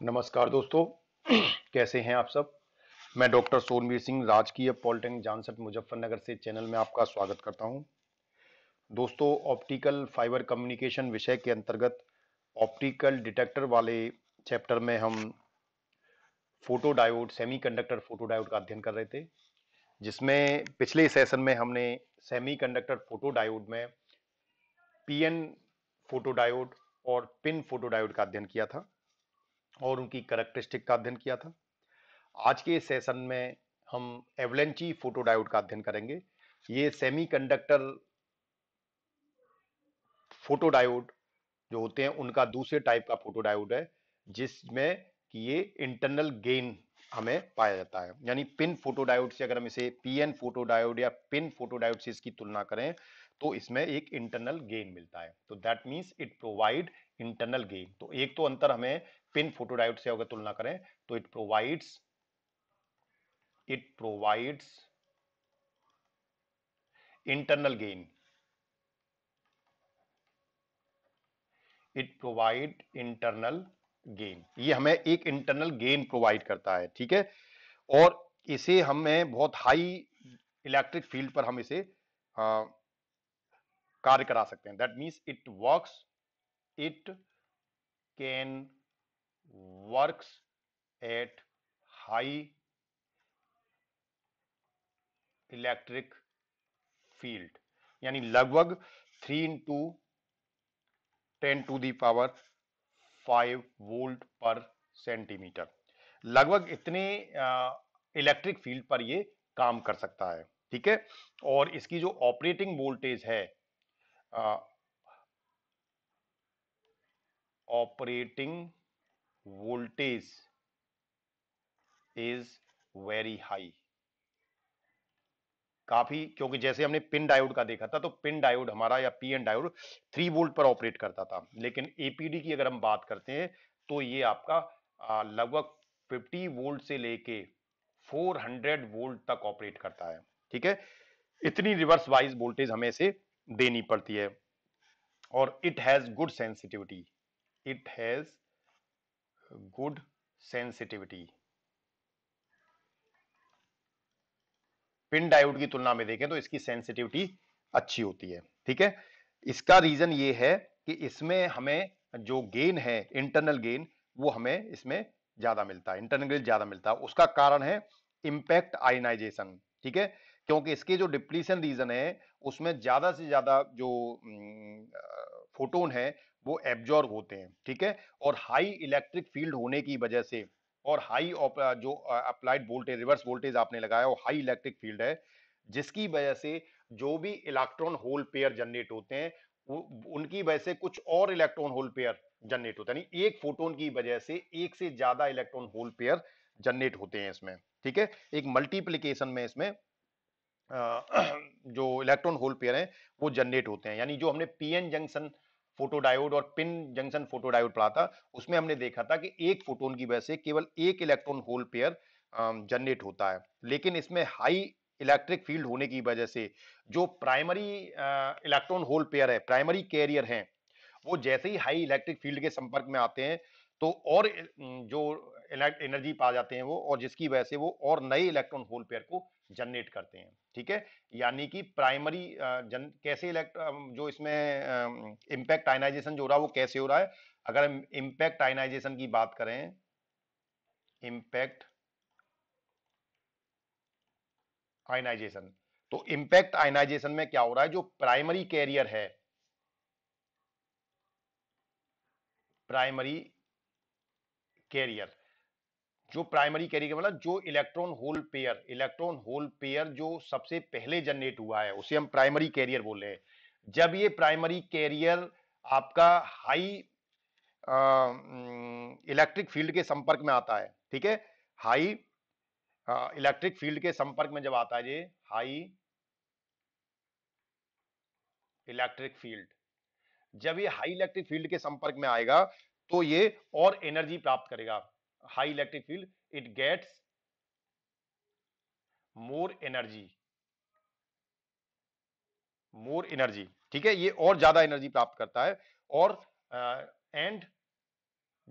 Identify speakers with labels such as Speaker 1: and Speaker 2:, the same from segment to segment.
Speaker 1: नमस्कार दोस्तों। कैसे हैं आप सब। मैं डॉक्टर सोनवीर सिंह राजकीय पॉलिटेक्निक जानसठ मुजफ्फरनगर से चैनल में आपका स्वागत करता हूं। दोस्तों, ऑप्टिकल फाइबर कम्युनिकेशन विषय के अंतर्गत ऑप्टिकल डिटेक्टर वाले चैप्टर में हम photo diode semiconductor photo diode का अध्ययन कर रहे थे, जिसमें पिछले सेशन में हमने सेमीकंडक्टर फोटो डायोड में पीएन फोटो डायोड और पिन फोटो डायोड का अध्ययन किया था और उनकी कैरेक्टरिस्टिक का अध्ययन किया था। आज के सेशन में हम एवलेंची फोटोडायोड का अध्ययन करेंगे। ये सेमीकंडक्टर फोटोडायोड जो होते हैं उनका दूसरे टाइप का फोटोडायोड है, जिसमें कि ये इंटरनल गेन हमें पाया जाता है। यानी पिन फोटोडायोड से अगर हम इसे पीएन फोटोडायोड या पिन फोटोडायोड से इसकी तुलना करें तो इसमें एक इंटरनल गेन मिलता है। तो that means it provide internal gain. तो एक तो अंतर हमें पिन फोटोडायोड से अगर तुलना करें तो it provides internal gain. It provide internal gain. ये हमें एक इंटरनल गेन प्रोवाइड करता है, ठीक है। और इसे हमें बहुत हाई इलेक्ट्रिक फील्ड पर हम इसे कार्य करा सकते हैं। That means it can works at high electric field, यानी लगभग 3 × 10⁵ वोल्ट पर सेंटीमीटर, लगभग इतने इलेक्ट्रिक फील्ड पर ये काम कर सकता है, ठीक है। और इसकी जो ऑपरेटिंग वोल्टेज है, operating voltage is very high, काफी, क्योंकि जैसे हमने पिन डायोड का देखा था तो पिन डायोड हमारा या पीएन डायोड 3 वोल्ट पर ऑपरेट करता था, लेकिन एपीडी की अगर हम बात करते हैं तो ये आपका लगभग 50 वोल्ट से लेके 400 वोल्ट तक ऑपरेट करता है, ठीक है। इतनी रिवर्स वाइज वोल्टेज हमें से देनी पड़ती है। और it has good sensitivity, it has good sensitivity. Pin diode की तुलना में देखें तो इसकी सेंसिटिविटी अच्छी होती है, ठीक है। इसका रीजन ये है कि इसमें हमें जो गेन है, इंटरनल गेन, वो हमें इसमें ज्यादा मिलता है, इंटरनल गेन ज्यादा मिलता है। उसका कारण है इंपैक्ट आयनाइजेशन, ठीक है। क्योंकि इसके जो डिप्लीशन रीजन है उसमें ज्यादा से ज्यादा जो फोटोन है वो एब्जॉर्ब होते हैं, ठीक है। और हाई इलेक्ट्रिक फील्ड होने की वजह से और हाई जो अप्लाइड वोल्टेज, रिवर्स वोल्टेज आपने लगाया वो हाई इलेक्ट्रिक फील्ड है, जिसकी वजह से जो भी इलेक्ट्रॉन होल पेयर जनरेट होते हैं उनकी वजह से कुछ और इलेक्ट्रॉन होल पेयर जनरेट होता है। यानी एक फोटोन की वजह से एक से ज्यादा इलेक्ट्रॉन होल पेयर जनरेट होते हैं इसमें, ठीक है। एक मल्टीप्लीकेशन में इसमें जो इलेक्ट्रॉन होल पेयर हैं वो जनरेट होते हैं। यानी जो हमने पीएन जंक्शन फोटोडायोड और पिन जंक्शन फोटोडायोड पढ़ा था उसमें हमने देखा था कि एक फोटोन की वजह से केवल एक इलेक्ट्रॉन होल पेयर जनरेट होता है, लेकिन इसमें हाई इलेक्ट्रिक फील्ड होने की वजह से जो प्राइमरी इलेक्ट्रॉन होल पेयर है, प्राइमरी कैरियर हैं, वो जैसे ही हाई इलेक्ट्रिक फील्ड के संपर्क में आते हैं तो और जो एनर्जी पा जाते हैं वो, और जिसकी वजह से वो और नए इलेक्ट्रॉन होल पेयर को जनरेट करते हैं, ठीक है। यानी कि प्राइमरी कैसे जो इसमें इंपैक्ट आयनाइजेशन जो हो रहा है वो कैसे हो रहा है। अगर हम इंपैक्ट आयनाइजेशन की बात करें, इंपैक्ट आयनाइजेशन, तो इंपैक्ट आयनाइजेशन में क्या हो रहा है, जो प्राइमरी कैरियर है, प्राइमरी कैरियर, जो प्राइमरी कैरियर मतलब जो इलेक्ट्रॉन होल पेयर जो सबसे पहले जनरेट हुआ है उसे हम प्राइमरी कैरियर बोल रहे हैं। जब ये प्राइमरी कैरियर आपका हाई इलेक्ट्रिक फील्ड के संपर्क में आता है, ठीक है, हाई इलेक्ट्रिक फील्ड के संपर्क में जब आता है ये हाई इलेक्ट्रिक फील्ड, जब ये हाई इलेक्ट्रिक फील्ड के संपर्क में आएगा तो ये और एनर्जी प्राप्त करेगा। High electric field, it gets more energy, more energy, ठीक है, ये और ज्यादा एनर्जी प्राप्त करता है और and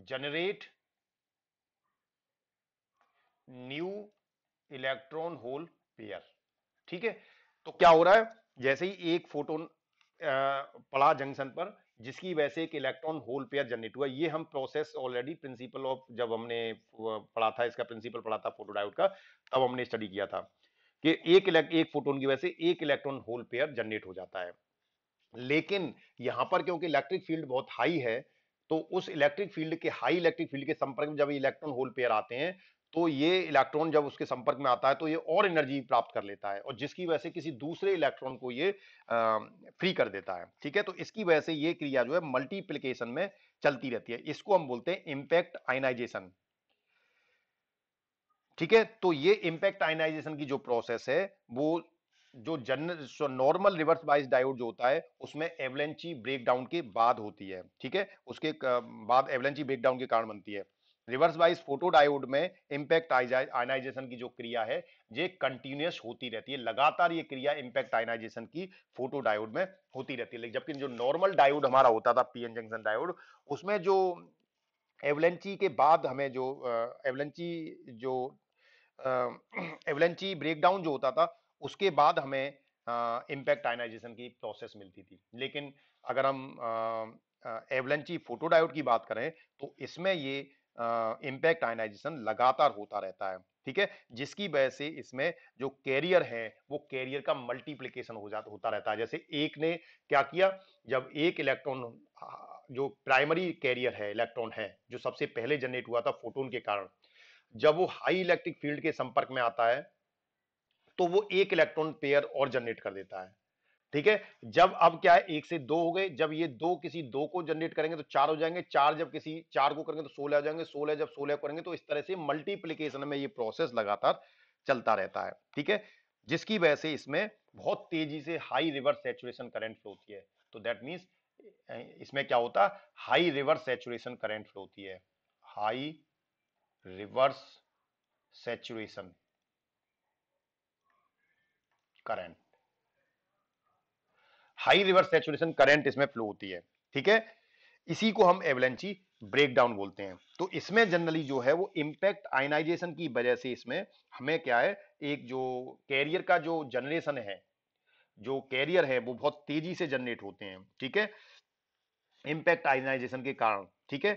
Speaker 1: generate new electron hole pair. ठीक है, तो क्या हो रहा है, जैसे ही एक फोटोन पड़ा जंक्शन पर, जिसकी वजह से एक इलेक्ट्रॉन होल पेयर जनरेट हुआ। ये हम प्रोसेस ऑलरेडी प्रिंसिपल ऑफ, जब हमने पढ़ा था इसका प्रिंसिपल पढ़ा था फोटोडायोड का, तब हमने स्टडी किया था कि एक फोटोन की वजह से एक इलेक्ट्रॉन होल पेयर जनरेट हो जाता है। लेकिन यहां पर क्योंकि इलेक्ट्रिक फील्ड बहुत हाई है, तो उस इलेक्ट्रिक फील्ड के, हाई इलेक्ट्रिक फील्ड के संपर्क में जब इलेक्ट्रॉन होल पेयर आते हैं, तो ये इलेक्ट्रॉन जब उसके संपर्क में आता है तो ये और एनर्जी प्राप्त कर लेता है, और जिसकी वजह से किसी दूसरे इलेक्ट्रॉन को ये फ्री कर देता है। ठीक है, तो इसकी वजह से ये क्रिया जो है मल्टीप्लिकेशन में चलती रहती है। इसको हम बोलते हैं इंपैक्ट आयनाइजेशन। ठीक है, तो ये इंपैक्ट आयनाइजेशन की जो प्रोसेस है, वो जो नॉर्मल रिवर्स बाइस डायोड जो होता है उसमें एवलेंची ब्रेकडाउन के बाद होती है। ठीक है, उसके बाद एवलेंची ब्रेकडाउन के कारण बनती है। रिवर्स बाइस फोटो डायोड में इंपैक्ट आयनाइजेशन की जो क्रिया है, ये कंटिन्यूअस होती रहती है, लगातार ये क्रिया इंपैक्ट आयनाइजेशन की फोटो डायोड में होती रहती है। जबकि जो नॉर्मल डायोड हमारा होता था, पीएन जंक्शन डायोड, उसमें जो एवलेंची के बाद हमें जो एवलेंची जो एवलेंची ब्रेकडाउन जो होता था, उसके बाद हमें इंपैक्ट आयनाइजेशन की प्रोसेस मिलती थी। लेकिन अगर हम एवलेंची फोटोडायोड की बात करें, तो इसमें ये इंपैक्ट आयनाइजेशन लगातार होता रहता है। ठीक है, जिसकी वजह से इसमें जो कैरियर है, वो कैरियर का मल्टीप्लिकेशन होता रहता है। जैसे एक ने क्या किया, जब एक इलेक्ट्रॉन, जो प्राइमरी कैरियर है, इलेक्ट्रॉन है, जो सबसे पहले जनरेट हुआ था फोटोन के कारण, जब वो हाई इलेक्ट्रिक फील्ड के संपर्क में आता है, तो वो एक इलेक्ट्रॉन पेयर और जनरेट कर देता है। ठीक है, जब अब क्या है, एक से दो हो गए, जब ये दो किसी दो को जनरेट करेंगे तो चार हो जाएंगे, चार जब किसी चार को करेंगे तो 16 हो जाएंगे, 16 जब 16 करेंगे, तो इस तरह से मल्टीप्लीकेशन में ये प्रोसेस लगातार चलता रहता है। ठीक है, जिसकी वजह से इसमें बहुत तेजी से high reverse saturation current flow होती है। तो दैट मीन्स इसमें क्या होता है, high reverse saturation current flow होती है, high reverse saturation current, high reverse saturation current इसमें फ्लो होती है। ठीक है, इसी को हम एवलेंची ब्रेकडाउन बोलते हैं। तो इसमें जनरली जो है वो इंपैक्ट आयनाइजेशन की वजह से इसमें हमें क्या है, एक जो कैरियर का जो जनरेशन है, जो कैरियर है वो बहुत तेजी से जनरेट होते हैं। ठीक है, इंपैक्ट आयनाइजेशन के कारण। ठीक है,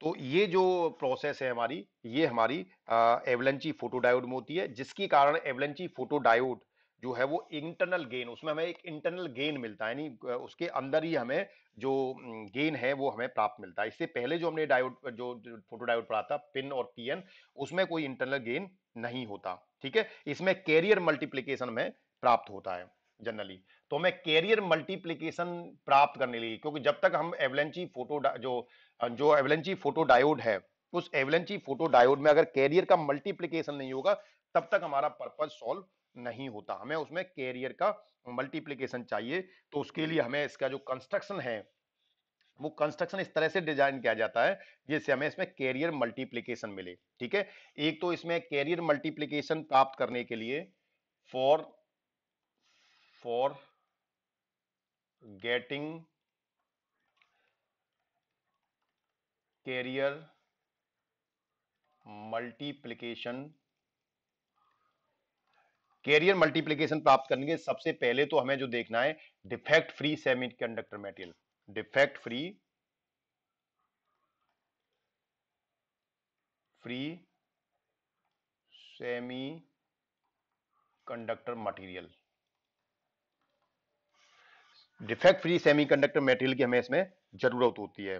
Speaker 1: तो ये जो प्रोसेस है हमारी, ये हमारी एवलेंची फोटोडायोड में होती है, जिसके कारण एवलेंची फोटोडायोड जो है वो इंटरनल गेन, उसमें हमें एक इंटरनल गेन मिलता है, यानी उसके अंदर ही हमें जो गेन है वो हमें प्राप्त मिलता है। इससे पहले जो हमने डायोड, जो फोटोडायोड पढ़ा था, पिन और पीएन, उसमें कोई इंटरनल गेन नहीं होता। ठीक है, इसमें कैरियर मल्टीप्लीकेशन में प्राप्त होता है जनरली। तो हमें कैरियर मल्टीप्लीकेशन प्राप्त करने लिए, क्योंकि जब तक हम एवलेंची जो जो एवलेंची फोटो डायोड है, उस एवलेंची फोटो डायोड में अगर कैरियर का मल्टीप्लीकेशन नहीं होगा, तब तक हमारा पर्पस सॉल्व नहीं होता। हमें उसमें कैरियर का मल्टीप्लीकेशन चाहिए। तो उसके लिए हमें इसका जो कंस्ट्रक्शन है, वो कंस्ट्रक्शन इस तरह से डिजाइन किया जाता है जिससे हमें इसमें कैरियर मल्टीप्लीकेशन मिले। ठीक है, एक तो इसमें कैरियर मल्टीप्लीकेशन प्राप्त करने के लिए, for for getting carrier multiplication, carrier multiplication प्राप्त करने के सबसे पहले तो हमें जो देखना है, defect free semiconductor material, defect free semi conductor material, defect free semiconductor material की हमें इसमें जरूरत होती है।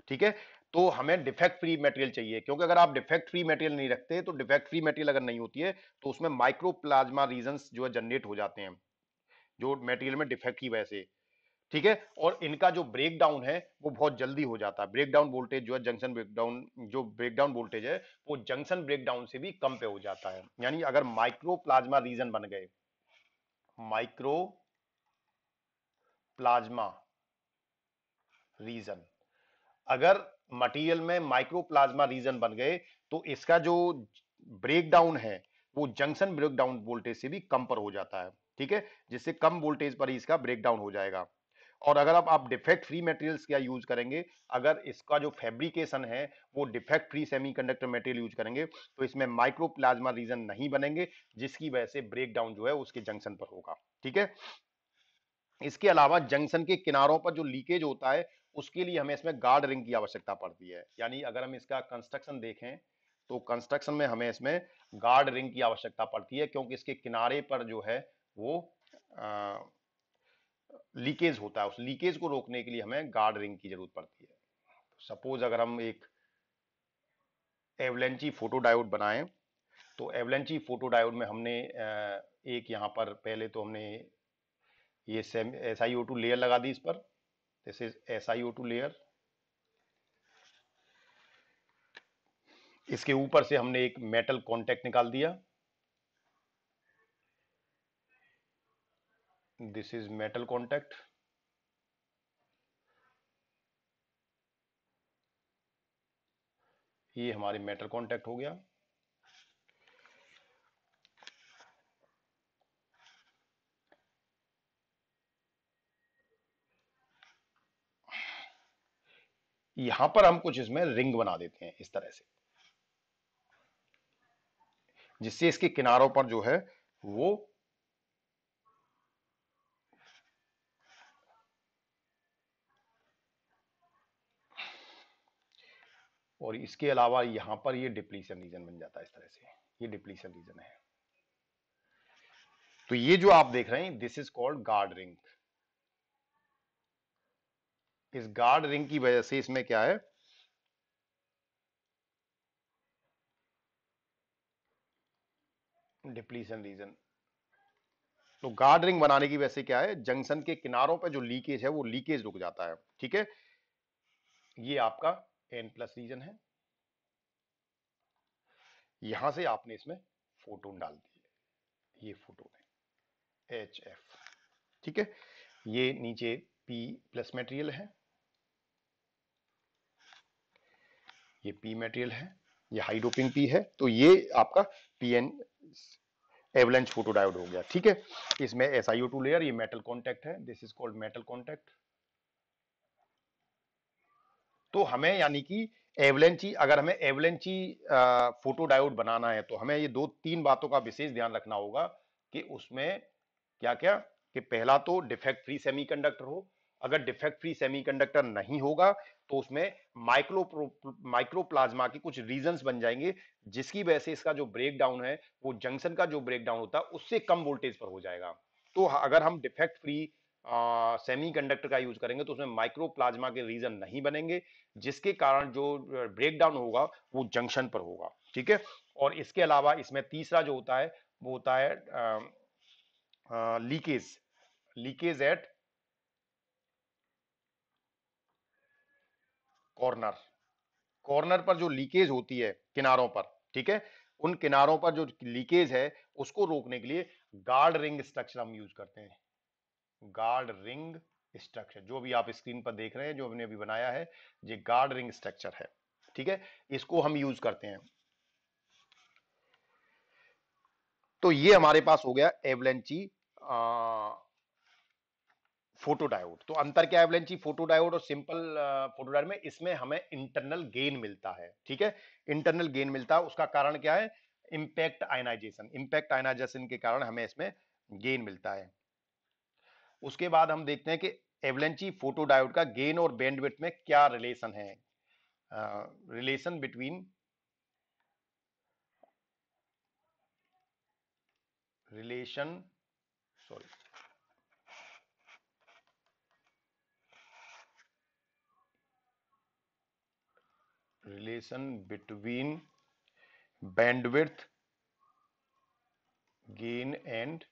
Speaker 1: ठीक है, तो हमें डिफेक्ट फ्री मटेरियल चाहिए, क्योंकि अगर आप डिफेक्ट फ्री मटेरियल नहीं रखते, तो डिफेक्ट फ्री मटेरियल अगर नहीं होती है, तो उसमें माइक्रोप्लाज्मा रीजन्स जो है जनरेट हो जाते हैं, जो मटेरियल में डिफेक्ट की वजह से। ठीक है, और इनका जो ब्रेक डाउन है वो बहुत जल्दी हो जाता है। ब्रेक डाउन वोल्टेज जो है, जंक्शन ब्रेकडाउन, जो ब्रेक डाउन वोल्टेज है, वो जंक्शन ब्रेक डाउन से भी कम पे हो जाता है। यानी अगर माइक्रोप्लाज्मा रीजन बन गए, माइक्रो प्लाज्मा रीजन, अगर मटेरियल में माइक्रोप्लाज्मा रीजन बन गए, तो इसका जो ब्रेक डाउन है वो जंक्शन ब्रेक डाउन वोल्टेज से भी कम पर हो जाता है। ठीक है, जिससे कम वोल्टेज पर ही इसका ब्रेक डाउन हो जाएगा। और अगर आप डिफेक्ट फ्री मटेरियल्स क्या यूज करेंगे, अगर इसका जो फैब्रिकेशन है वो defect free semiconductor material use करेंगे तो इसमें माइक्रोप्लाज्मा रीजन नहीं बनेंगे, जिसकी वजह से ब्रेक डाउन जो है उसके जंक्शन पर होगा। ठीक है, इसके अलावा जंक्शन के किनारों पर जो लीकेज होता है उसके लिए हमें इसमें गार्ड रिंग की आवश्यकता पड़ती है। यानी अगर हम इसका कंस्ट्रक्शन देखें तो कंस्ट्रक्शन में हमें इसमें गार्ड रिंग की आवश्यकता पड़ती है, क्योंकि इसके किनारे पर जो है वो लीकेज होता है, उस लीकेज को रोकने के लिए हमें गार्ड रिंग की जरूरत पड़ती है। सपोज अगर हम एक एवलेंची फोटो डायोड बनाएं तो एवलेंची फोटो डायोड में हमने एक यहां पर पहले तो हमने ये SiO2 लेयर लगा दी इस पर। This is SiO2 layer. इसके ऊपर से हमने एक मेटल कॉन्टेक्ट निकाल दिया। This is metal contact. ये हमारे मेटल कॉन्टेक्ट हो गया। यहां पर हम कुछ इसमें रिंग बना देते हैं इस तरह से, जिससे इसके किनारों पर जो है वो और इसके अलावा यहां पर ये डिप्लीशन रीजन बन जाता है इस तरह से। ये डिप्लीशन रीजन है। तो ये जो आप देख रहे हैं this is called guard ring. इस गार्ड रिंग की वजह से इसमें क्या है, डिप्लीशन रीजन। तो गार्ड रिंग बनाने की वजह से क्या है, जंक्शन के किनारों पे जो लीकेज है वो लीकेज रुक जाता है। ठीक है, ये आपका N+ रीजन है। यहां से आपने इसमें फोटोन डाल दिए, ये फोटोन है HF। ठीक है, ये नीचे P+ मटेरियल है, ये P मटेरियल है, ये हाई डोपिंग P है। तो ये आपका PN एवलेंच फोटोडायोड हो गया। ठीक है, इसमें SiO2 लेयर, ये मेटल कॉन्टेक्ट है, this is called metal contact. तो हमें यानी कि एवलेंची, अगर हमें एवलेंची फोटो डायोड बनाना है तो हमें ये दो तीन बातों का विशेष ध्यान रखना होगा कि उसमें क्या क्या, कि पहला तो डिफेक्ट फ्री सेमीकंडक्टर हो। अगर डिफेक्ट फ्री सेमीकंडक्टर नहीं होगा तो उसमें माइक्रोप्लाज्मा के कुछ रीजंस बन जाएंगे, जिसकी वजह से इसका जो ब्रेक डाउन है वो जंक्शन का जो ब्रेक डाउन होता है उससे कम वोल्टेज पर हो जाएगा। तो अगर हम डिफेक्ट फ्री सेमीकंडक्टर का यूज करेंगे तो उसमें माइक्रोप्लाज्मा के रीजन नहीं बनेंगे, जिसके कारण जो ब्रेक डाउन होगा वो जंक्शन पर होगा। ठीक है, और इसके अलावा इसमें तीसरा जो होता है वो होता है leakage, leakage at corner. Corner पर जो लीकेज होती है किनारों पर, ठीक है, उन किनारों पर जो लीकेज है उसको रोकने के लिए गार्ड रिंग स्ट्रक्चर हम यूज करते हैं। गार्ड रिंग स्ट्रक्चर जो भी आप स्क्रीन पर देख रहे हैं, जो हमने अभी बनाया है, ये गार्ड रिंग स्ट्रक्चर है। ठीक है, इसको हम यूज करते हैं। तो ये हमारे पास हो गया एवलेंची फोटोडायोड। तो अंतर क्या है एवलेंची फोटोडायोड और सिंपल फोटोडायोड में, इसमें हमें इंटरनल गेन मिलता है। ठीक है, इंटरनल गेन मिलता है, उसका कारण क्या है, इंपैक्ट आयनाइजेशन। इंपैक्ट आयनाइजेशन के कारण हमें इसमें गेन मिलता है। उसके बाद हम देखते हैं कि एवलेंची फोटोडायोड का गेन और बैंडविड्थ में क्या रिलेशन है। Relation between relation sorry relation between bandwidth gain and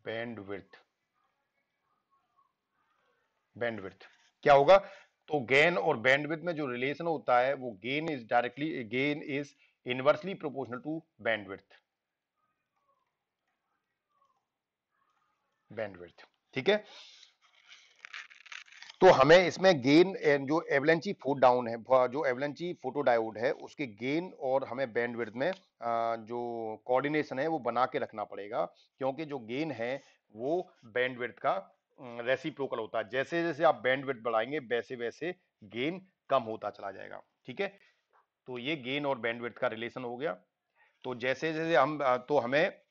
Speaker 1: bandwidth. Bandwidth क्या होगा, तो गेन और बैंडविड्थ में जो रिलेशन होता है वो gain is inversely proportional to bandwidth. Bandwidth, ठीक है। तो हमें इसमें गेन जो एवलेंची फोट डाउन है, जो एवलेंची फोटो डायोड है उसके गेन और हमें बैंडविड्थ में जो कोऑर्डिनेशन है वो बना के रखना पड़ेगा, क्योंकि जो गेन है वो बैंडविड्थ का रेसिप्रोकल होता है, जैसे जैसे आप बैंडविड्थ बढ़ाएंगे वैसे वैसे गेन कम होता चला जाएगा। ठीक है, तो ये गेन और बैंडविड्थ का रिलेशन हो गया। तो जैसे जैसे हम तो हमें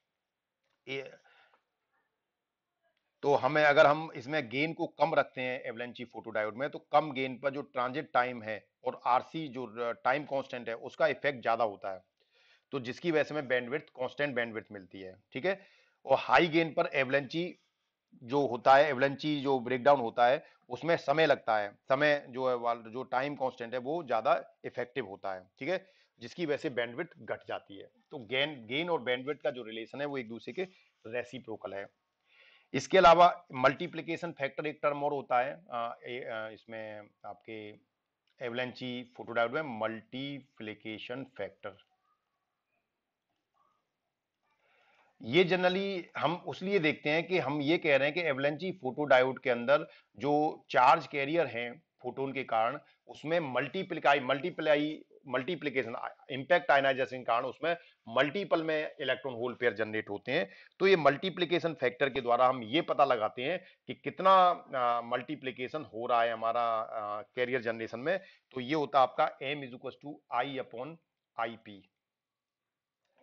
Speaker 1: तो हमें अगर हम इसमें गेन को कम रखते हैं एवलेंची फोटोडायोड में, तो कम गेन पर जो ट्रांजिट टाइम है और आरसी जो टाइम कांस्टेंट है उसका इफेक्ट ज्यादा होता है, तो जिसकी वजह से हमें बैंडविड्थ कांस्टेंट बैंडविड्थ मिलती है। ठीक है, और हाई गेन पर एवलेंची जो होता है, एवलेंची जो ब्रेकडाउन होता है उसमें समय लगता है, समय जो है जो टाइम कांस्टेंट है वो ज्यादा इफेक्टिव होता है। ठीक है, जिसकी वजह से बैंडविड्थ घट जाती है। तो गेन गेन और बैंडविड्थ का जो रिलेशन है वो एक दूसरे के रेसिप्रोकल है। इसके अलावा मल्टीप्लिकेशन फैक्टर एक टर्म और होता है इसमें आपके एवलेंची फोटोडायोड में, मल्टीप्लिकेशन फैक्टर। ये जनरली हम उसलिए देखते हैं कि हम ये कह रहे हैं कि एवलेंची फोटोडायोड के अंदर जो चार्ज कैरियर हैं फोटोन के कारण, उसमें मल्टीप्लिकेशन इंपैक्ट आयनाइजेशन के कारण उसमें मल्टीपल में इलेक्ट्रॉन होल पेयर जनरेट होते हैं। तो ये मल्टीप्लिकेशन फैक्टर के द्वारा हम ये पता लगाते हैं कि कितना मल्टीप्लिकेशन हो रहा है हमारा कैरियर जनरेशन में। तो ये होता है आपका m is equal to I upon I P.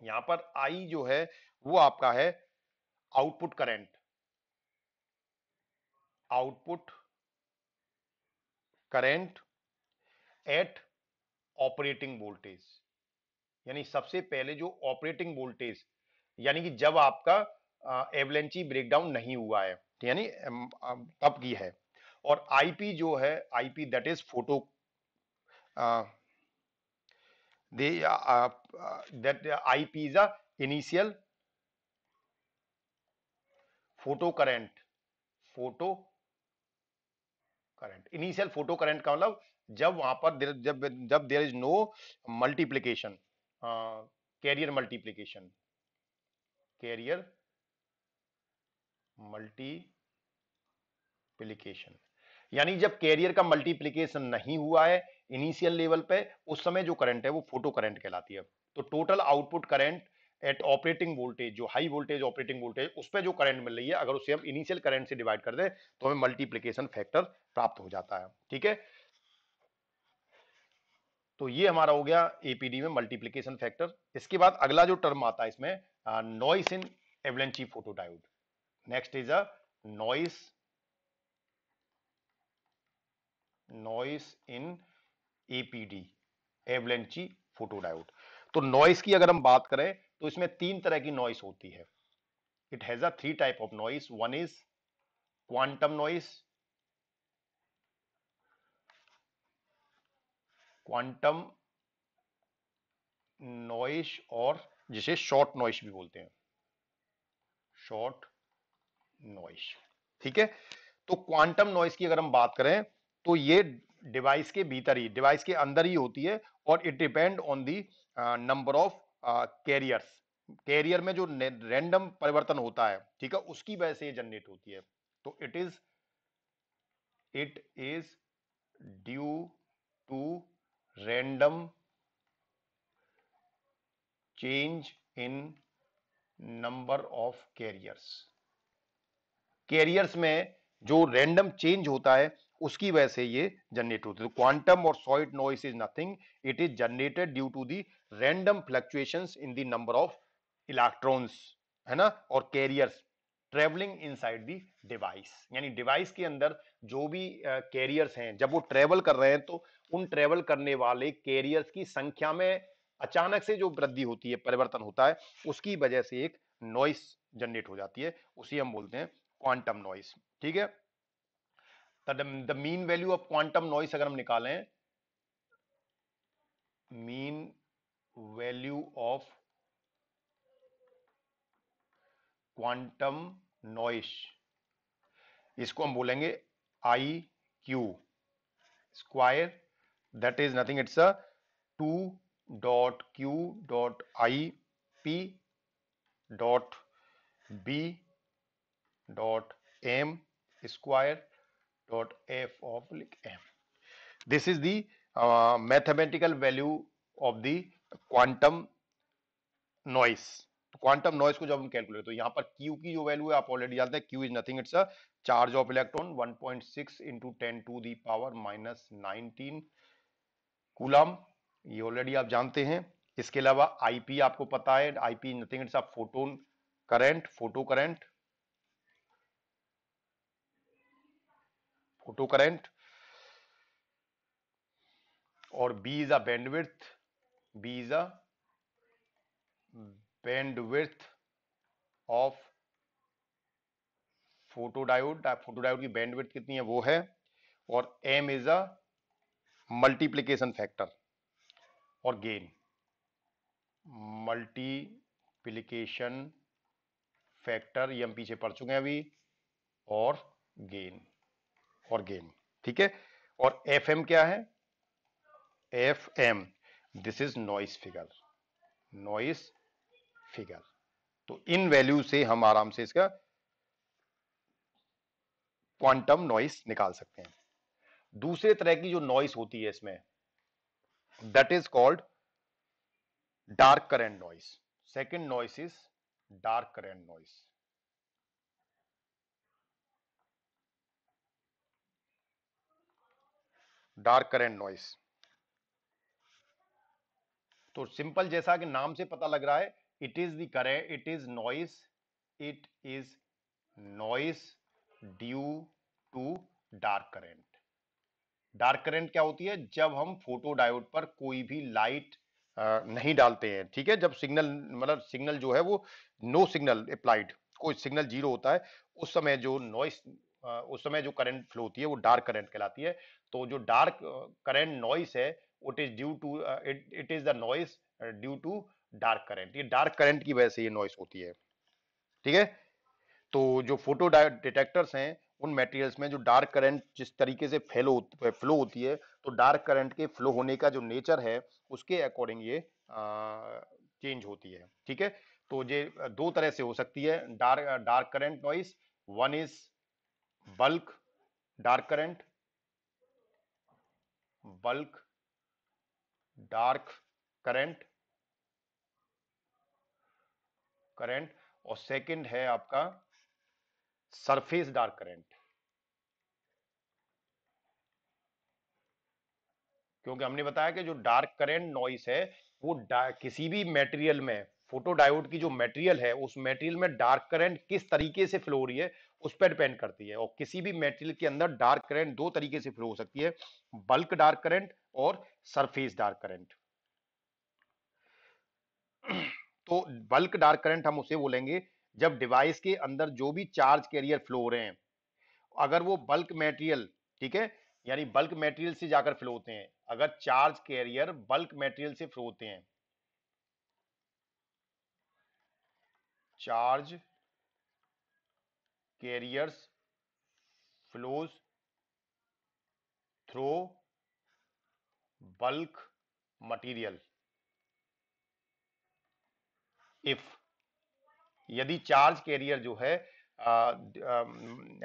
Speaker 1: यहां पर आई जो है वो आपका है output current, output current at operating voltage, यानी सबसे पहले जो ऑपरेटिंग वोल्टेज, यानी कि जब आपका एवलेंची ब्रेकडाउन नहीं हुआ है, तो यानी तब की है। और आईपी जो है, IP that is photo the that IP is a initial photo current, photo current, initial photo current का मतलब जब वहां पर जब जब there is no multiplication, carrier multiplication, carrier multiplication, यानी जब कैरियर का मल्टीप्लीकेशन नहीं हुआ है इनिशियल लेवल पे, उस समय जो करंट है वो फोटो करंट कहलाती है। तो total output current at operating voltage, जो हाई वोल्टेज ऑपरेटिंग वोल्टेज उस पर जो करंट मिल रही है, अगर उसे हम इनिशियल करंट से डिवाइड कर दे तो हमें मल्टीप्लीकेशन फैक्टर प्राप्त हो जाता है। ठीक है, तो ये हमारा हो गया एपीडी में मल्टीप्लीकेशन फैक्टर। इसके बाद अगला जो टर्म आता है इसमें, noise in avalanche photodiode. Next is a noise, noise in APD, avalanche photodiode. तो नॉइस की अगर हम बात करें तो इसमें तीन तरह की नॉइस होती है। It has a three type of noise. One is quantum noise, quantum noise, और जिसे शॉर्ट नॉइस भी बोलते हैं, शॉर्ट नॉइस। ठीक है, तो क्वांटम नॉइस की अगर हम बात करें तो ये डिवाइस के भीतर ही, डिवाइस के अंदर ही होती है, और it depend on the number of carriers. Carrier में जो रैंडम परिवर्तन होता है, ठीक है, उसकी वजह से ये जनरेट होती है। तो it is due to random change in number of carriers. Carriers में जो रैंडम चेंज होता है उसकी वजह से ये जनरेट होती है। क्वांटम और solid noise is nothing, it is generated due to the random fluctuations in the number of electrons, है ना, और carriers travelling inside the device. यानी डिवाइस के अंदर जो भी कैरियर्स हैं जब वो ट्रेवल कर रहे हैं, तो उन ट्रेवल करने वाले कैरियर्स की संख्या में अचानक से जो वृद्धि होती है, परिवर्तन होता है, उसकी वजह से एक नॉइस जनरेट हो जाती है, उसी हम बोलते हैं क्वांटम नॉइस। ठीक है, the mean value of quantum noise अगर हम निकालें, mean value of quantum noise, इसको हम बोलेंगे I Q square, that is nothing, it's a 2.q.i.p dot B dot M square dot F of M. This is the mathematical value of the quantum noise. Quantum noise को जब हम calculate, तो यहाँ पर Q की जो value है आप ऑलरेडी जानते हैं, Q is nothing, it's a charge of electron 1.6 into 10⁻⁻19 coulomb, ये ऑलरेडी आप जानते हैं। इसके अलावा आईपी आपको पता है, IP nothing it's a photon current, photo current, photo current. और B is a bandwidth, B is a bandwidth of photodiode, photodiode की बैंडविड्थ कितनी है वो है। और M is a multiplication factor और गेन, मल्टीप्लीकेशन फैक्टर ये हम पीछे पढ़ चुके हैं अभी, और गेन, और गेन, ठीक है। और एफ एम क्या है, F M, this is noise figure, noise figure. तो इन वैल्यू से हम आराम से इसका क्वांटम नॉइस निकाल सकते हैं। दूसरे तरह की जो नॉइस होती है इसमें, that is called dark current noise. Second noise is dark current noise. Dark current noise, तो सिंपल जैसा कि नाम से पता लग रहा है, it is the current, it is noise, it is noise due to dark current. Dark current क्या होती है, जब हम फोटो डायोड पर कोई भी लाइट नहीं डालते हैं, ठीक है, जब सिग्नल, मतलब सिग्नल जो है वो नो सिग्नल अप्लाइड, कोई सिग्नल जीरो होता है, उस समय जो नॉइस, उस समय जो करंट फ्लो होती है वो डार्क करंट कहलाती है। तो जो डार्क करंट नॉइस है, it is due to, it is the noise due to dark current, ये डार्क करंट की वजह से ये नॉइस होती है, ठीक है। तो जो फोटो डिटेक्टर्स हैं, उन मटेरियल्स में जो डार्क करंट जिस तरीके से फ्लो होती है, तो डार्क करंट के फ्लो होने का जो नेचर है उसके अकॉर्डिंग ये चेंज होती है, ठीक है। तो ये दो तरह से हो सकती है dark dark current noise. One is bulk dark current, bulk dark current, current. और सेकंड है आपका सरफेस डार्क करंट। क्योंकि हमने बताया कि जो डार्क करंट नॉइस है वो किसी भी मटेरियल में, फोटो डायोड की जो मटेरियल है उस मटेरियल में डार्क करंट किस तरीके से फ्लो हो रही है उस पर डिपेंड करती है। और किसी भी मटेरियल के अंदर डार्क करंट दो तरीके से फ्लो हो सकती है, बल्क डार्क करंट और सरफेस डार्क करंट। तो बल्क डार्क करंट हम उसे बोलेंगे जब डिवाइस के अंदर जो भी चार्ज कैरियर फ्लो हो रहे हैं, अगर वो बल्क मटेरियल, ठीक है, यानी बल्क मटेरियल से जाकर फ्लो होते हैं, अगर चार्ज कैरियर बल्क मटेरियल से फ्लो होते हैं, charge carriers flows through bulk material, if, यदि चार्ज कैरियर जो है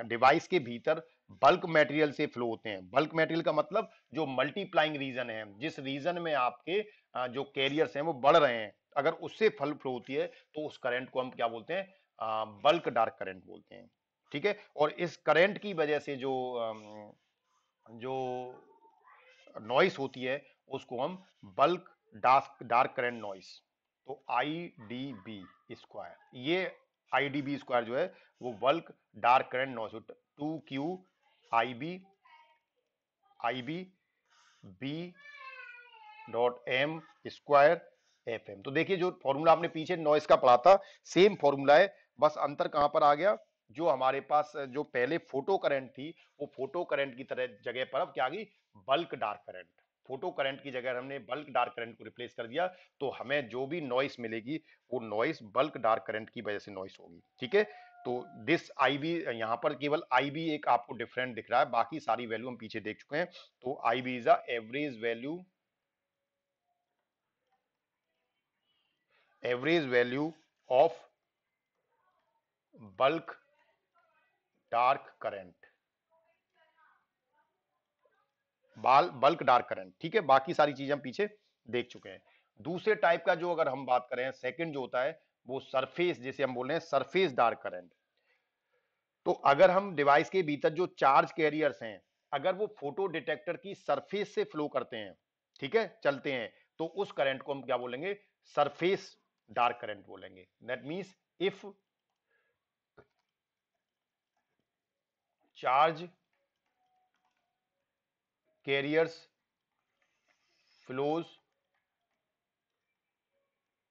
Speaker 1: डिवाइस के भीतर बल्क मटेरियल से फ्लो होते हैं, बल्क मटेरियल का मतलब जो मल्टीप्लाइंग रीजन है, जिस रीजन में आपके जो कैरियर्स हैं वो बढ़ रहे हैं, अगर उससे फल फ्लो होती है तो उस करंट को हम क्या बोलते हैं, बल्क डार्क करंट बोलते हैं, ठीक है। और इस करंट की वजह से जो नॉइस होती है उसको हम bulk dark dark current noise, तो आई डी बी स्क्वायर, ये आई डी बी स्क्वायर जो है वो bulk dark current noise, 2Q I B dot M square F M. तो देखिए जो फॉर्मूला आपने पीछे नॉइस का पढ़ा था सेम फॉर्मूला है, बस अंतर कहां पर आ गया, जो हमारे पास जो पहले फोटो करंट थी वो फोटो करंट की तरह जगह पर अब क्या आ गई, bulk dark current. Photo current की जगह हमने बल्क डार्क करंट को रिप्लेस कर दिया, तो हमें जो भी नॉइस मिलेगी वो नॉइस बल्क डार्क करंट की वजह से नॉइस होगी, ठीक है। तो दिस आई बी, यहां पर केवल आई बी एक आपको डिफरेंट दिख रहा है, बाकी सारी वैल्यू हम पीछे देख चुके हैं। तो I B is a average value of bulk dark current, bulk dark current, ठीक है। बाकी सारी चीजें हम पीछे देख चुके हैं। दूसरे टाइप का जो अगर हम बात करें, सेकंड जो होता है वो सरफेस, जिसे हम बोल रहे हैं सरफेस डार्क करंट। तो अगर हम डिवाइस के भीतर जो चार्ज कैरियर्स हैं, अगर वो फोटो डिटेक्टर की सरफेस से फ्लो करते हैं, ठीक है, चलते हैं, तो उस करंट को हम क्या बोलेंगे, सरफेस डार्क करंट बोलेंगे। That means if charge carriers flows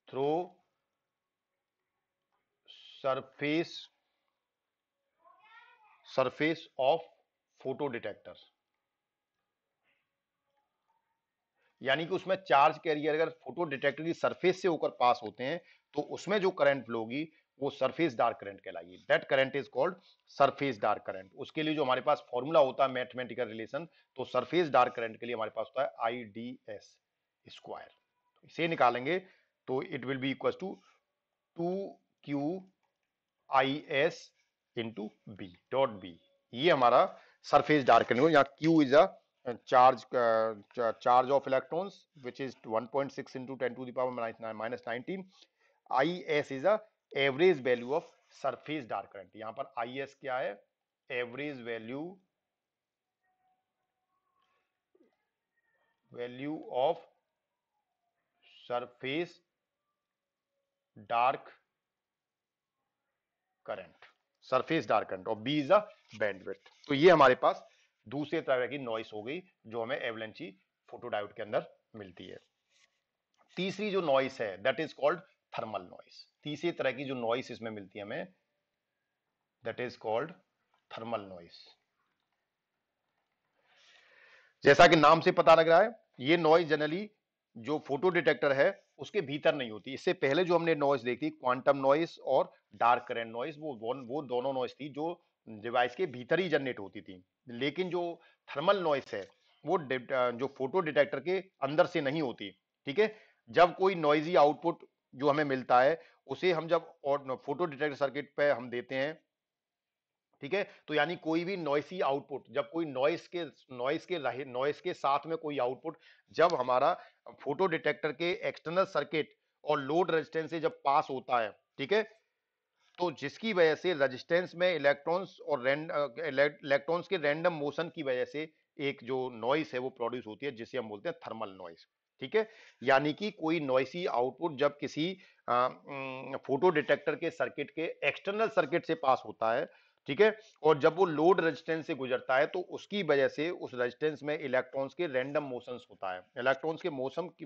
Speaker 1: through surface of photo detector, यानी कि उसमें चार्ज कैरियर अगर फोटो डिटेक्टर की सरफेस से होकर पास होते हैं तो उसमें जो करंट फ्लो होगी वो सरफेस डार्क करंट कहलाएगी। That current is called surface dark current. उसके लिए जो हमारे पास फॉर्मूला होता है मैथमेटिकल रिलेशन, तो सरफेस डार्क करंट के लिए हमारे पास होता है आई डी एस स्क्वायर। इसे निकालेंगे तो it will be equal to 2q I S into B dot B. ये हमारा सरफेस डार्क करंट, यहाँ q is a charge of electrons which is 1.6 into 10 to the power minus 19. is a average value of surface dark current। यहां पर is क्या है, average value of surface dark current, surface dark current, और B is a bandwidth. तो ये हमारे पास दूसरे तरह की नॉइस हो गई जो हमें एवलेंची फोटोडायोड के अंदर मिलती है। तीसरी जो नॉइस है that is called thermal noise. तीसरी तरह की जो नॉइस इसमें मिलती है हमें that is called thermal noise. जैसा कि नाम से पता लग रहा है ये नॉइस जनरली जो फोटो डिटेक्टर है उसके भीतर नहीं होती। इससे पहले जो हमने नॉइस देखी क्वांटम नॉइस और डार्क करंट नॉइस, वो दोनों नॉइस थी जो डिवाइस के भीतर ही जनरेट होती थी। लेकिन जो थर्मल नॉइस है वो जो फोटो डिटेक्टर के अंदर से नहीं होती। ठीक है, जब कोई नॉइजी आउटपुट जो हमें मिलता है उसे हम जब और फोटो डिटेक्टर सर्किट पे हम देते हैं, ठीक है, तो यानी कोई भी नॉइसी आउटपुट, जब कोई नॉइस के साथ में कोई आउटपुट जब हमारा फोटो डिटेक्टर के एक्सटर्नल सर्किट और लोड रेजिस्टेंस से जब पास होता है, ठीक है, तो जिसकी वजह से रेजिस्टेंस में इलेक्ट्रॉन्स और इलेक्ट्रॉन्स के रैंडम मोशन की वजह से एक जो नॉइस है वो प्रोड्यूस होती है जिसे हम बोलते हैं थर्मल नॉइस। ठीक है, यानी कि कोई नॉइसी आउटपुट जब किसी फोटो डिटेक्टर के सर्किट के एक्सटर्नल सर्किट से पास होता है, ठीक है, और जब वो लोड रेजिस्टेंस से गुजरता है तो उसकी वजह से उस रेजिस्टेंस में इलेक्ट्रॉन्स के रैंडम मोशंस होता है। इलेक्ट्रॉन्स के मोशन की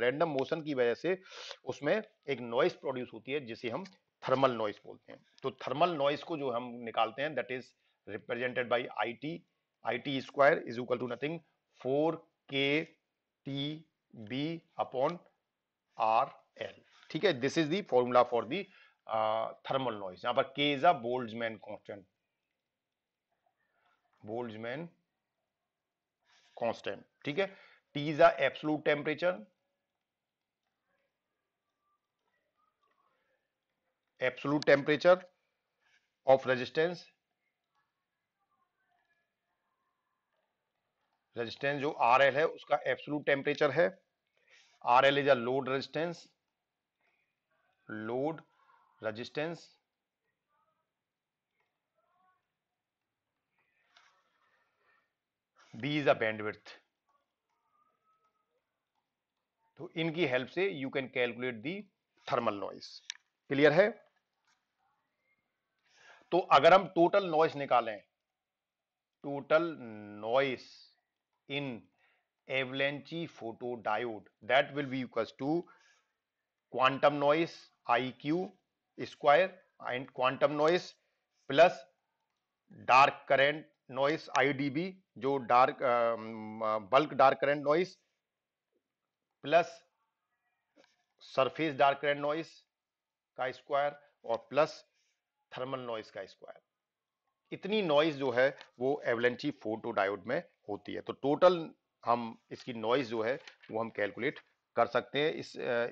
Speaker 1: रैंडम मोशन की वजह से उसमें एक नॉइस प्रोड्यूस होती है जिसे हम थर्मल नॉइस बोलते हैं। तो थर्मल नॉइस को जो हम निकालते हैं that is represented by I T square is equal to nothing 4k TB upon RL। ठीक है, this is the formula for the thermal noise. यहां पर K is a Boltzmann constant, Boltzmann constant. ठीक है, T is a absolute temperature, absolute temperature of resistance, resistance जो RL है उसका absolute temperature है। RL is a load resistance, load resistance, B is a bandwidth. तो इनकी help से you can calculate the thermal noise. Clear है? तो अगर हम टोटल नॉइस निकालें, total noise in avalanche photo diode that will be equals to quantum noise IQ square and quantum noise plus dark current noise IDB, जो dark bulk dark current noise plus surface dark current noise का square और plus thermal noise का square. इतनी noise जो है वो एवलेंची photo diode में होती है। तो टोटल हम इसकी नॉइस जो है वो हम कैलकुलेट कर सकते हैं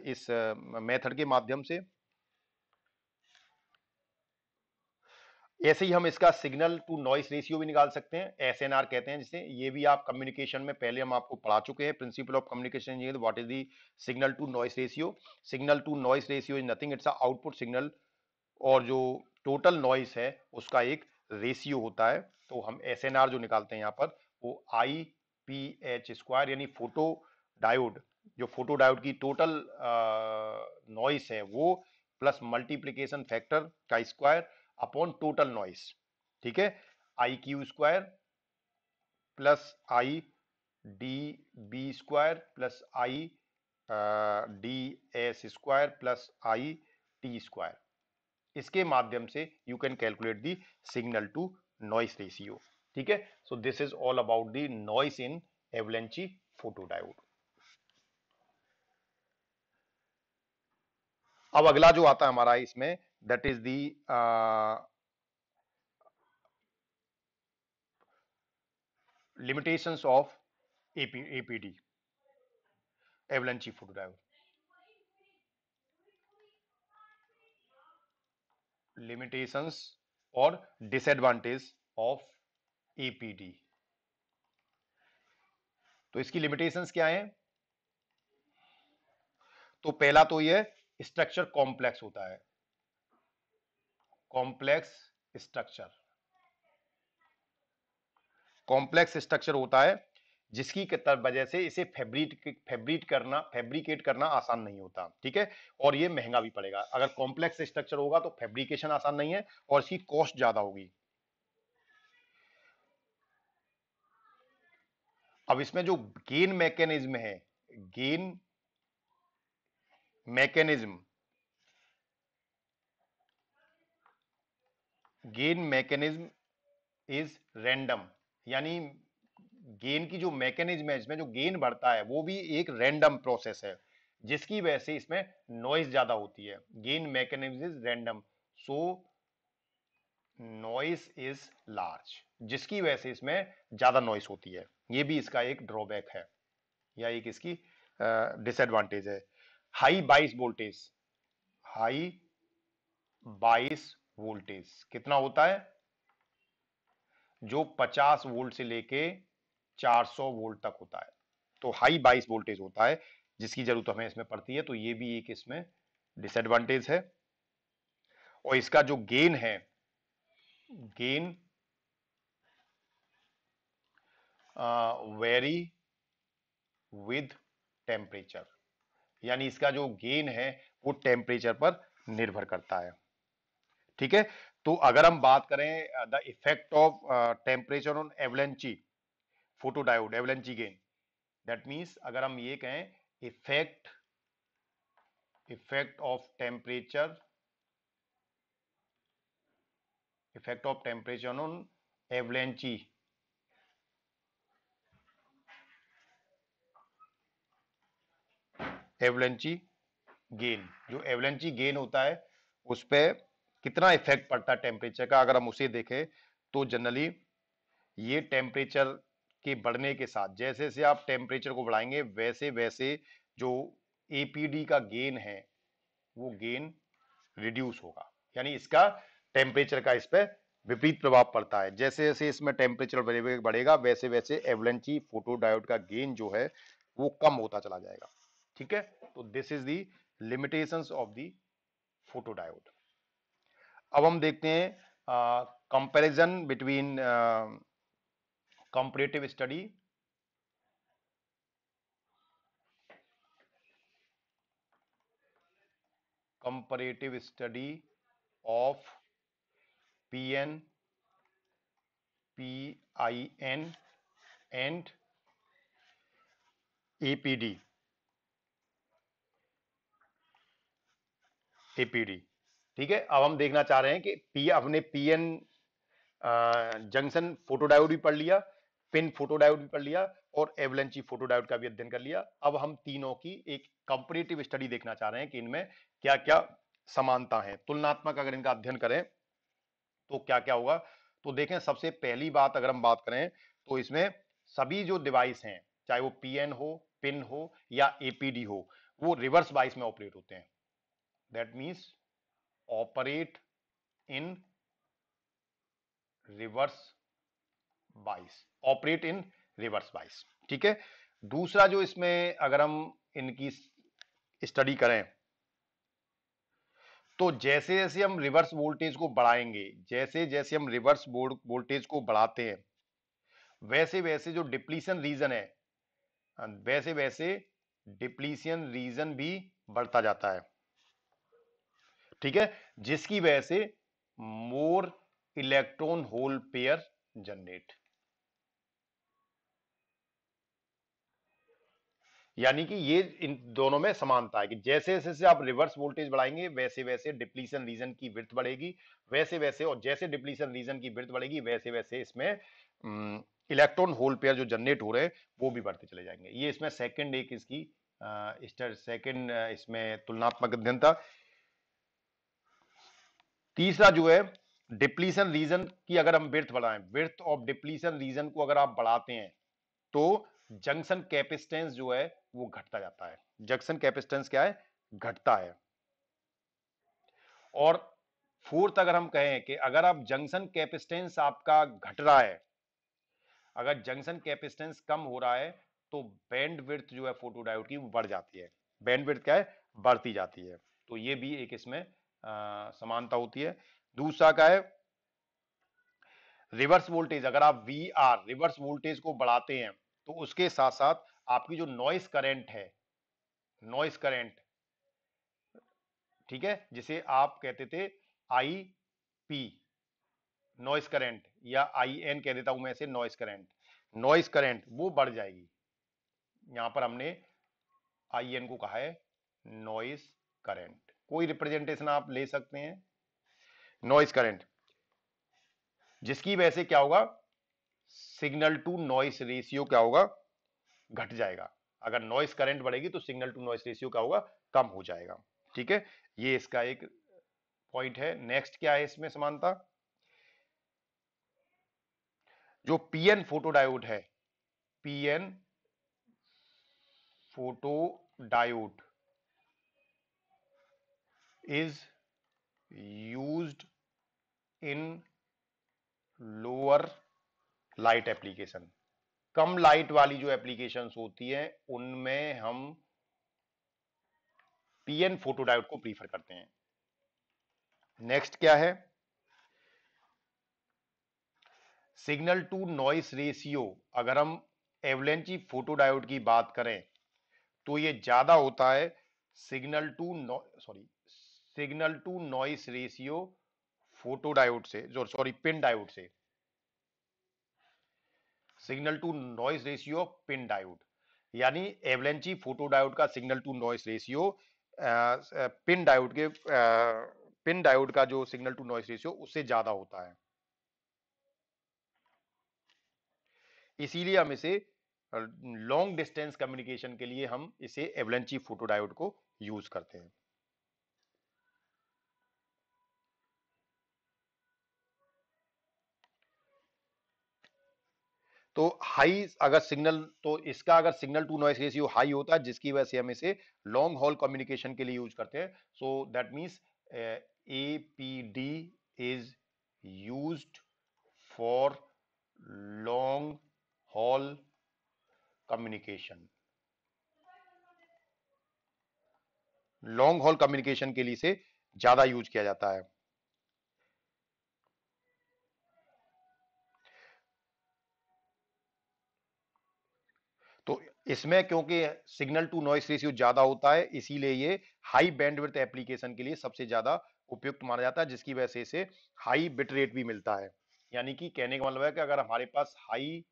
Speaker 1: इस मेथड के माध्यम से। ऐसे ही हम इसका सिग्नल टू नॉइस रेशियो भी निकाल सकते हैं, एसएनआर कहते हैं जिसे। ये भी आप कम्युनिकेशन में पहले हम आपको पढ़ा चुके हैं, principle of communication engineer, what is the signal to noise ratio. Signal to noise ratio is nothing, it's a output signal और जो टोटल नॉइस है उसका एक रेशियो होता है। तो हम एसएनआर जो निकालते हैं यहाँ पर वो आई पी एच स्क्वायर, यानी फोटो डायोड, जो फोटो डायोड की टोटल नॉइस है वो, प्लस मल्टीप्लीकेशन फैक्टर का स्क्वायर अपॉन टोटल नॉइस। ठीक है, I Q square plus I D B square plus I D S square plus I T square. इसके माध्यम से you can calculate the signal to noise ratio. ठीक है, so this is all about the noise in avalanche photodiode. अब अगला जो आता है हमारा इसमें, that is the limitations of APD, avalanche photodiode. Limitations और disadvantage of APD। तो इसकी लिमिटेशंस क्या है? तो पहला तो ये स्ट्रक्चर कॉम्प्लेक्स होता है, कॉम्प्लेक्स स्ट्रक्चर, कॉम्प्लेक्स स्ट्रक्चर होता है जिसकी वजह से इसे फैब्रिकेट करना आसान नहीं होता। ठीक है, और ये महंगा भी पड़ेगा। अगर कॉम्प्लेक्स स्ट्रक्चर होगा तो फैब्रिकेशन आसान नहीं है और इसकी कॉस्ट ज्यादा होगी। अब इसमें जो गेन मैकेनिज्म है, gain mechanism, gain mechanism is random, यानी गेन की जो मैकेनिज्म है, इसमें जो गेन बढ़ता है वो भी एक रैंडम प्रोसेस है, जिसकी वजह से इसमें नॉइज ज्यादा होती है। Gain mechanism is random, so noise is large, जिसकी वजह से इसमें ज्यादा नॉइस होती है। ये भी इसका एक ड्रॉबैक है या एक इसकी डिसएडवांटेज है। हाई बाइस वोल्टेज, हाई बाइस वोल्टेज कितना होता है? जो 50 वोल्ट से लेके 400 वोल्ट तक होता है। तो हाई बाइस वोल्टेज होता है जिसकी जरूरत हमें इसमें पड़ती है। तो ये भी एक इसमें डिसएडवांटेज है। और इसका जो गेन है, गेन वेरी विद टेम्परेचर, यानी इसका जो गेन है वो टेम्परेचर पर निर्भर करता है। ठीक है, तो अगर हम बात करें the effect of temperature on avalanche photodiode avalanche gain, that means अगर हम ये कहें effect effect of temperature, effect of temperature on avalanche, avalanche gain, जो एवलेंची गेन होता है उस पर कितना इफेक्ट पड़ता है टेम्परेचर का, अगर हम उसे देखें तो जनरली ये टेम्परेचर के बढ़ने के साथ, जैसे जैसे आप टेम्परेचर को बढ़ाएंगे वैसे वैसे जो एपीडी का गेन है वो गेन रिड्यूस होगा, यानी इसका टेम्परेचर का इस पर विपरीत प्रभाव पड़ता है। जैसे जैसे इसमें टेम्परेचर बढ़ेगा वैसे वैसे एवलेंची फोटोडायोड का गेन जो है वो कम होता चला जाएगा। ठीक है, तो this is the limitations of the photodiode. अब हम देखते हैं comparison between comparative study, comparative study of PN, PIN and APD, APD. ठीक है, अब हम देखना चाह रहे हैं कि अपने पीएन जंक्शन फोटोडायोड भी पढ़ लिया, पिन फोटोडायोड भी पढ़ लिया और एवलेंची फोटोडायोड का भी अध्ययन कर लिया। अब हम तीनों की एक कंपैरेटिव स्टडी देखना चाह रहे हैं कि इनमें क्या क्या समानता है, तुलनात्मक अगर इनका अध्ययन करें तो क्या क्या होगा। तो देखें, सबसे पहली बात अगर हम बात करें तो इसमें सभी जो डिवाइस हैं, चाहे वो पीएन हो, पिन हो या एपीडी हो, वो रिवर्स बाइस में ऑपरेट होते हैं। That means operate in reverse bias, operate in reverse bias. ठीक है। दूसरा जो इसमें अगर हम इनकी स्टडी करें, तो जैसे जैसे हम रिवर्स वोल्टेज को बढ़ाएंगे, जैसे जैसे हम रिवर्स वोल्टेज को बढ़ाते हैं, वैसे वैसे जो डिप्लीशन रीजन है, वैसे वैसे डिप्लीशन रीजन भी बढ़ता जाता है। ठीक है। जिसकी वजह से more electron hole pair generate, यानी कि ये इन दोनों में समानता है कि जैसे जैसे आप रिवर्स वोल्टेज बढ़ाएंगे, वैसे वैसे डिप्लीशन रीजन की विड्थ बढ़ेगी, वैसे वैसे, और जैसे डिप्लीशन रीजन की विड्थ बढ़ेगी, वैसे वैसे इसमें इलेक्ट्रॉन होल पेयर जो जनरेट हो रहे हैं वो भी बढ़ते चले जाएंगे। ये इसमें सेकंड एक इसकी सेकंड इसमें तुलनात्मक अध्ययन था। तीसरा जो है, डिप्लीशन रीजन की अगर हम विड्थ बढ़ाएं, विड्थ ऑफ डिप्लीशन रीजन को अगर आप बढ़ाते हैं, तो जंक्शन कैपेसिटेंस जो है वो घटता जाता है। जंक्शन कैपेसिटेंस क्या है? घटता है। और फोर्थ अगर हम कहें कि अगर आप जंक्शन कैपेसिटेंस आपका घट रहा है, अगर जंक्शन कैपेसिटेंस कम हो रहा है, तो बैंड विड्थ जो है फोटोडायोड की वो बढ़ जाती है। बैंड विड्थ क्या है? बढ़ती जाती है। तो ये भी एक इसमें समानता होती है। दूसरा क्या है? रिवर्स वोल्टेज, अगर आप वी आर रिवर्स वोल्टेज को बढ़ाते हैं, तो उसके साथ साथ आपकी जो नॉइस करंट है, नॉइस करंट, ठीक है, जिसे आप कहते थे आई पी नॉइस करंट, या आई एन कह देता हूं मैं इसे, नॉइस करंट, नॉइस करंट वो बढ़ जाएगी। यहां पर हमने आई एन को कहा है नॉइस करंट। कोई रिप्रेजेंटेशन आप ले सकते हैं, नॉइस करंट, जिसकी वजह से क्या होगा? सिग्नल टू नॉइस रेशियो क्या होगा? घट जाएगा। अगर नॉइस करंट बढ़ेगी तो सिग्नल टू नॉइस रेशियो क्या होगा? कम हो जाएगा। ठीक है। ये इसका एक पॉइंट है। नेक्स्ट क्या है इसमें समानता? जो पीएन फोटोडायोड है, PN photodiode is used in lower light application. Come light वाली जो एप्लीकेशंस होती हैं, उनमें हम पीएन फोटोडायोड को प्रीफर करते हैं। नेक्स्ट क्या है? सिग्नल टू नॉइस रेशियो, अगर हम एवलेंची फोटोडायोड की बात करें, तो ये ज्यादा होता है signal to signal to noise ratio photodiode से, जो सॉरी पिन डायोड से, signal to noise ratio PIN diode, यानी एवलेंची फोटोडायोड का signal to noise ratio PIN diode के पिन डायोड का जो सिग्नल टू नॉइस रेशियो उससे ज्यादा होता है। इसीलिए हम इसे लॉन्ग डिस्टेंस कम्युनिकेशन के लिए हम इसे एवलेंची फोटोडायोड को यूज करते हैं। तो हाई अगर सिग्नल, तो इसका अगर signal to noise ratio high होता है, जिसकी वजह से हम इसे लॉन्ग हॉल कम्युनिकेशन के लिए यूज करते हैं। So that means APD is used for long haul communication. Long haul communication के लिए इसे ज्यादा यूज किया जाता है। तो इसमें क्योंकि सिग्नल टू नॉइस रेशियो ज्यादा होता है, इसीलिए ये हाई बैंडविड्थ एप्लीकेशन के लिए सबसे ज्यादा उपयुक्त माना जाता है, जिसकी वजह से इसे हाई बिट रेट भी मिलता है। यानी कि कहने का मतलब है कि अगर हमारे पास हाई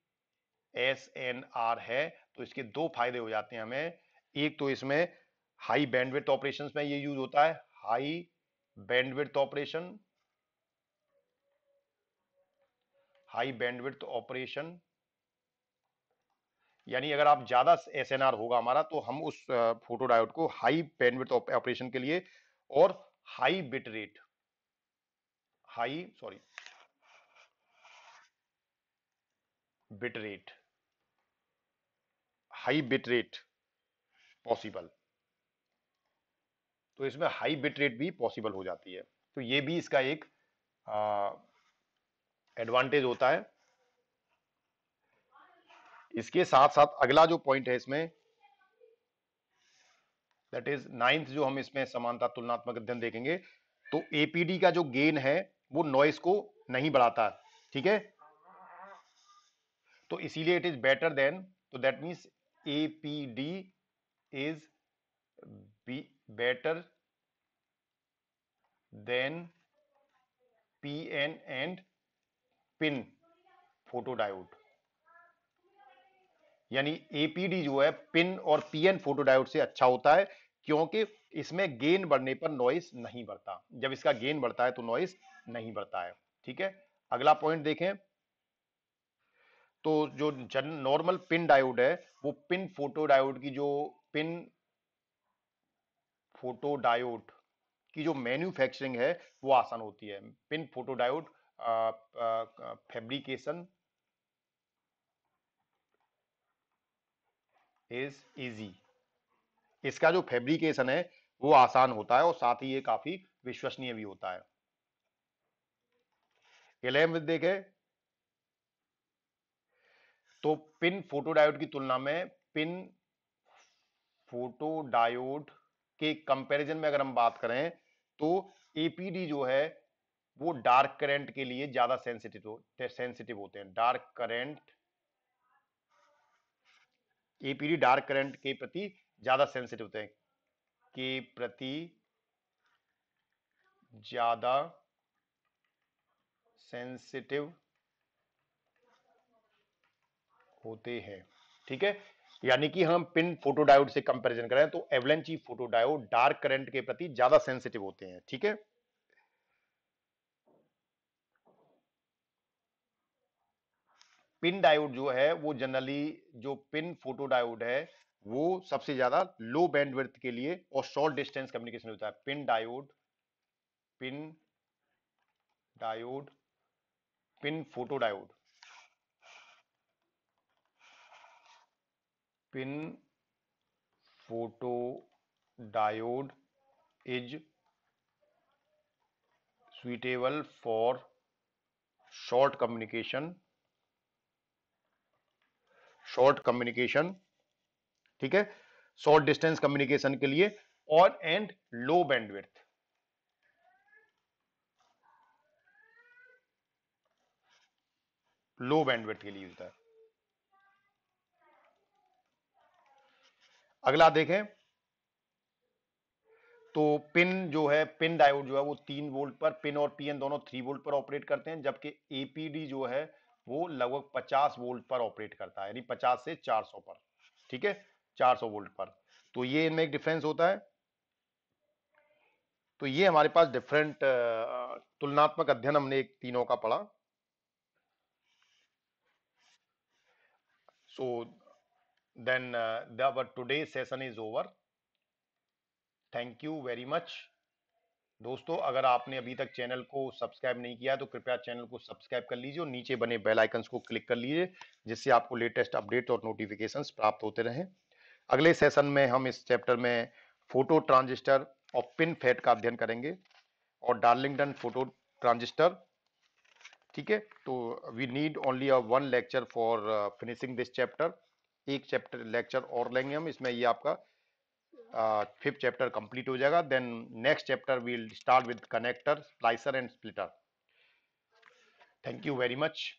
Speaker 1: एस एन आर है, तो इसके दो फायदे हो जाते हैं हमें। एक तो इसमें हाई बैंडविड्थ ऑपरेशंस में ये यूज होता है, high bandwidth operation, high bandwidth operation, यानी अगर आप ज्यादा एसएनआर होगा हमारा, तो हम उस फोटो डायोड को हाई बैंडविड्थ ऑपरेशन के लिए, और high bit rate, high sorry bit rate, high bit rate possible, तो इसमें हाई बिट रेट भी पॉसिबल हो जाती है। तो ये भी इसका एक एडवांटेज होता है। इसके साथ साथ अगला जो पॉइंट है इसमें, दैट इज नाइन्थ, जो हम इसमें समानता तुलनात्मक अध्ययन देखेंगे, तो एपीडी का जो गेन है वो नॉइस को नहीं बढ़ाता, ठीक है। तो इसीलिए इट इज बेटर देन, तो that means APD is better than PN and pin photodiode. यानी एपीडी जो है पिन और पीएन फोटोडायोड से अच्छा होता है, क्योंकि इसमें गेन बढ़ने पर नॉइस नहीं बढ़ता। जब इसका गेन बढ़ता है तो नॉइस नहीं बढ़ता है, ठीक है। अगला पॉइंट देखें, तो जो नॉर्मल पिन डायोड है, वो पिन फोटोडायोड की जो पिन फोटोडायोड की जो मैन्युफैक्चरिंग है वो आसान होती है। Pin photodiode fabrication is easy. इसका जो फैब्रिकेशन है वो आसान होता है और साथ ही ये काफी विश्वसनीय भी होता है। 11 देखे, तो पिन फोटोडायोड की तुलना में पिन फोटोडायोड के कंपैरिजन में अगर हम बात करें, तो एपीडी जो है वो डार्क करंट के लिए ज्यादा सेंसिटिव होते हैं। Dark current, APD dark current के प्रति ज्यादा सेंसिटिव होते हैं, के प्रति ज्यादा सेंसिटिव होते हैं, ठीक है। यानी कि हम पिन फोटोडायोड से कंपैरिजन करें तो एवलेंची फोटोडायोड डार्क करंट के प्रति ज्यादा सेंसिटिव होते हैं, ठीक है। पिन डायोड जो है वो जनरली, जो पिन फोटोडायोड है वो सबसे ज्यादा लो बैंडविड्थ के लिए और शॉर्ट डिस्टेंस कम्युनिकेशन होता है। Pin diode pin photodiode pin photodiode is suitable for short communication, ठीक है, शॉर्ट डिस्टेंस कम्युनिकेशन के लिए, और and low bandwidth, low bandwidth के लिए होता है। अगला देखें, तो पिन जो है, पिन डायोड जो है वो 3 वोल्ट पर, पिन और पीएन दोनों 3 वोल्ट पर ऑपरेट करते हैं, जबकि एपीडी जो है वो लगभग 50 वोल्ट पर ऑपरेट करता है, यानी 50 से 400 पर, ठीक है, 400 वोल्ट पर। तो ये इनमें एक डिफरेंस होता है। तो ये हमारे पास डिफरेंट तुलनात्मक अध्ययन हमने एक तीनों का पढ़ा। So then our today's session is over. Thank you very much. दोस्तों, अगर आपने अभी तक चैनल को सब्सक्राइब नहीं किया तो कृपया चैनल को सब्सक्राइब कर लीजिए और नीचे बने बेल आइकन्स को क्लिक कर लीजिए, जिससे आपको लेटेस्ट अपडेट और नोटिफिकेशंस प्राप्त होते रहें। अगले सेशन में हम इस चैप्टर में फोटो ट्रांजिस्टर और पिन फेट का अध्ययन करेंगे और डार्लिंगटन फोटो ट्रांजिस्टर, ठीक है। तो we need only one lecture for finishing this chapter. एक चैप्टर लेक्चर और लेंगे हम इसमें, ये आपका 5th चैप्टर कंप्लीट हो जाएगा। Then next chapter will start with connector, splicer and splitter. Thank you very much.